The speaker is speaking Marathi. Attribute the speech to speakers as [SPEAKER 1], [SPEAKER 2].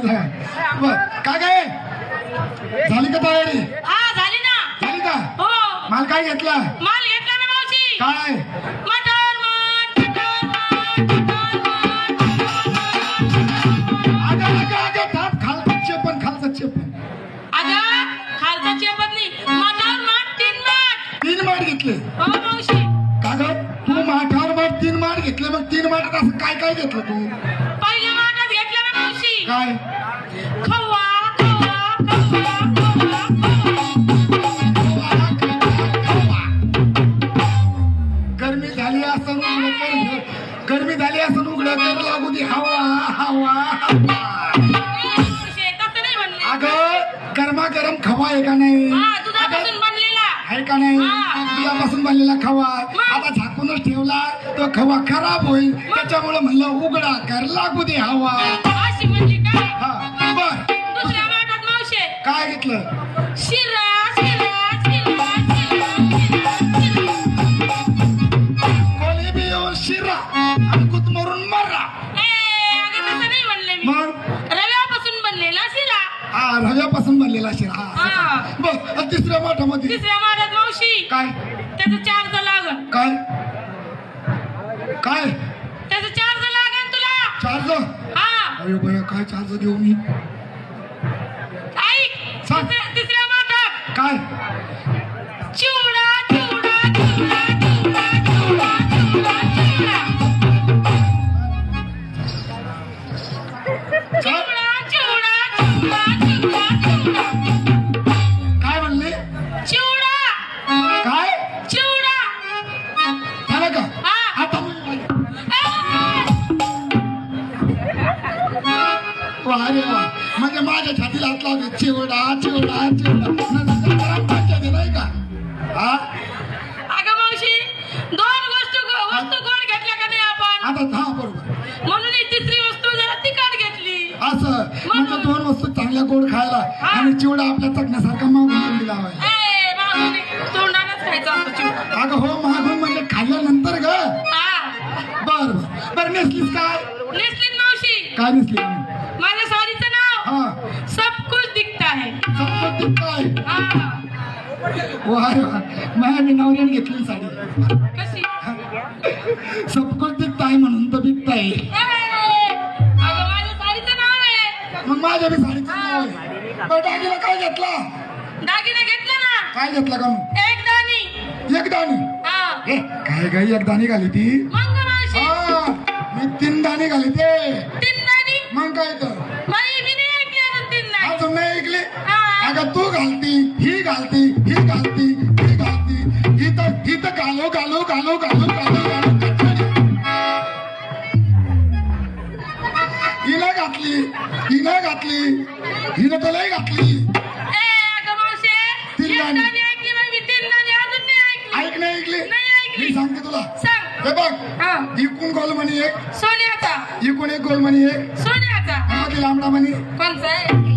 [SPEAKER 1] काय काय झाली का तयारी?
[SPEAKER 2] हा झाली ना.
[SPEAKER 1] झाली का?
[SPEAKER 2] हो.
[SPEAKER 1] माल काय घेतला?
[SPEAKER 2] माल घेतला ना मावशी.
[SPEAKER 1] काय?
[SPEAKER 2] मटर माठ, मटर माठ, मटर माठ.
[SPEAKER 1] अगं थांब, खालचं चेपण.
[SPEAKER 2] अगं खालचा चेपतली मटर माठ, तीन माठ.
[SPEAKER 1] 3 माठ घेतले.
[SPEAKER 2] हो मावशी.
[SPEAKER 1] का ग तू माठावर माठ 3 माठ घेतले, मग 3 माठात असं काय काय घेतलं तू?
[SPEAKER 2] पहिल्या माठात घेतला ना मावशी.
[SPEAKER 1] काय?
[SPEAKER 2] खवा खवा खवा खवा खवा.
[SPEAKER 1] गरमी झाली असं उघडं कर लागू दे हवा.
[SPEAKER 2] मावशी तसं नाही म्हणले.
[SPEAKER 1] अगं गरमागरम खवा आहे का नाही?
[SPEAKER 2] हा दुधापासून बनलेला.
[SPEAKER 1] आहे का नाही?
[SPEAKER 2] हा.
[SPEAKER 1] दुधापासून बनलेला खवा आता झाकूनच ठेवला तो खवा खराब होईल, त्याच्यामुळे म्हणलं उघडा कर लागू दे हवा.
[SPEAKER 2] अशी म्हणजे काय?
[SPEAKER 1] हा बर.
[SPEAKER 2] दुसऱ्या माठात मावशी
[SPEAKER 1] काय घेतलं?
[SPEAKER 2] शिरा शिरा शिरा शिरा शिरा.
[SPEAKER 1] कोणी बी येऊन शिरा आणि कुतमरून मरा.
[SPEAKER 2] अगं तसं नाही म्हणले मी.
[SPEAKER 1] मग
[SPEAKER 2] रव्यापासून बनलेला शिरा.
[SPEAKER 1] रव्यापासून बनलेला शिरा.
[SPEAKER 2] हा.
[SPEAKER 1] बघ तिसऱ्या माठामध्ये
[SPEAKER 2] तिसऱ्या माठात मावशी
[SPEAKER 1] काय?
[SPEAKER 2] त्याचं चार्ज लागन.
[SPEAKER 1] काय काय
[SPEAKER 2] त्याचं चार्ज लागन तुला.
[SPEAKER 1] चार्ज?
[SPEAKER 2] हा
[SPEAKER 1] अरे बया काय चार्ज देऊ मी?
[SPEAKER 2] ऐक.
[SPEAKER 1] सांग.
[SPEAKER 2] तिसऱ्या माठात
[SPEAKER 1] काय?
[SPEAKER 2] चिवडा चिवडा चिवडा चिवडा चिवडा चिवडा चिवडा चिवडा चिवडा चिवडा चिवडा.
[SPEAKER 1] काय म्हणले?
[SPEAKER 2] चिवडा
[SPEAKER 1] काय
[SPEAKER 2] चिवडा.
[SPEAKER 1] झालं का?
[SPEAKER 2] हा.
[SPEAKER 1] आता अरे वा, म्हणजे माझ्या छातीला हात लावते. चिवडा नाही का? हा
[SPEAKER 2] अगं मावशी दोन वस्तू गोड घेतल्या का नाही आपण?
[SPEAKER 1] आता हा बरोबर.
[SPEAKER 2] म्हणून ही तिसरी वस्तू जरा तिखट घेतली.
[SPEAKER 1] असं म्हणजे 2 वस्तू चांगल्या गोड खायला आणि चिवडा आपल्या चटण्यासारखा मागून तोंडी लावायला.
[SPEAKER 2] मागून तोंडानच खायचा असतो चिवडा.
[SPEAKER 1] अगं हो, मागून म्हणजे खाल्ल्यानंतर ग.
[SPEAKER 2] हा.
[SPEAKER 1] बर नेसलीस काय?
[SPEAKER 2] नेसलीन मावशी.
[SPEAKER 1] काय नेसली?
[SPEAKER 2] माझ्या साडीचं नाव
[SPEAKER 1] हा
[SPEAKER 2] सब कुछ दिखता है.
[SPEAKER 1] सबको काय?
[SPEAKER 2] हा.
[SPEAKER 1] वा माझ्या मी नवऱ्याने घेतली साडी.
[SPEAKER 2] कशी?
[SPEAKER 1] सबको दिखताय म्हणून तर दिखताय.
[SPEAKER 2] अगं माझ्या साडीचं नाव आहे.
[SPEAKER 1] मग माझ्या बी साडीचं नाव आहे. पण दागिना काय घेतला?
[SPEAKER 2] दागिना घेतला ना.
[SPEAKER 1] काय घेतला का?
[SPEAKER 2] एक दाणी.
[SPEAKER 1] एक दाणी.
[SPEAKER 2] हा.
[SPEAKER 1] ए काय काय एक दाणी घाली ती?
[SPEAKER 2] मग मावशी
[SPEAKER 1] हा मी 3 दाणी घाली ते.
[SPEAKER 2] 3 दाणी.
[SPEAKER 1] मग काय तर
[SPEAKER 2] बाई मी नाही ऐकली अजून 3 दाणी.
[SPEAKER 1] अजून नाही ऐकली?
[SPEAKER 2] हा.
[SPEAKER 1] अगं तू घालती, ही घालती, ही तर घालू हिनं घातली, हिनं तर लय घातली.
[SPEAKER 2] अगं मावशी
[SPEAKER 1] 3
[SPEAKER 2] एक
[SPEAKER 1] दाणी.
[SPEAKER 2] दाणी ऐकली मग मी 3 दाणी अजून नाही ऐकली.
[SPEAKER 1] नाही ऐकली?
[SPEAKER 2] नाही ऐकली.
[SPEAKER 1] मी सांगते तुला.
[SPEAKER 2] सांग.
[SPEAKER 1] हे बघ,
[SPEAKER 2] हा.
[SPEAKER 1] इकून गोलमणी एक,
[SPEAKER 2] सोन्याचा.
[SPEAKER 1] इकून एक गोलमणी एक,
[SPEAKER 2] सोन्याचा.
[SPEAKER 1] मध्ये लांबडा मणी.
[SPEAKER 2] कोणचा आहे?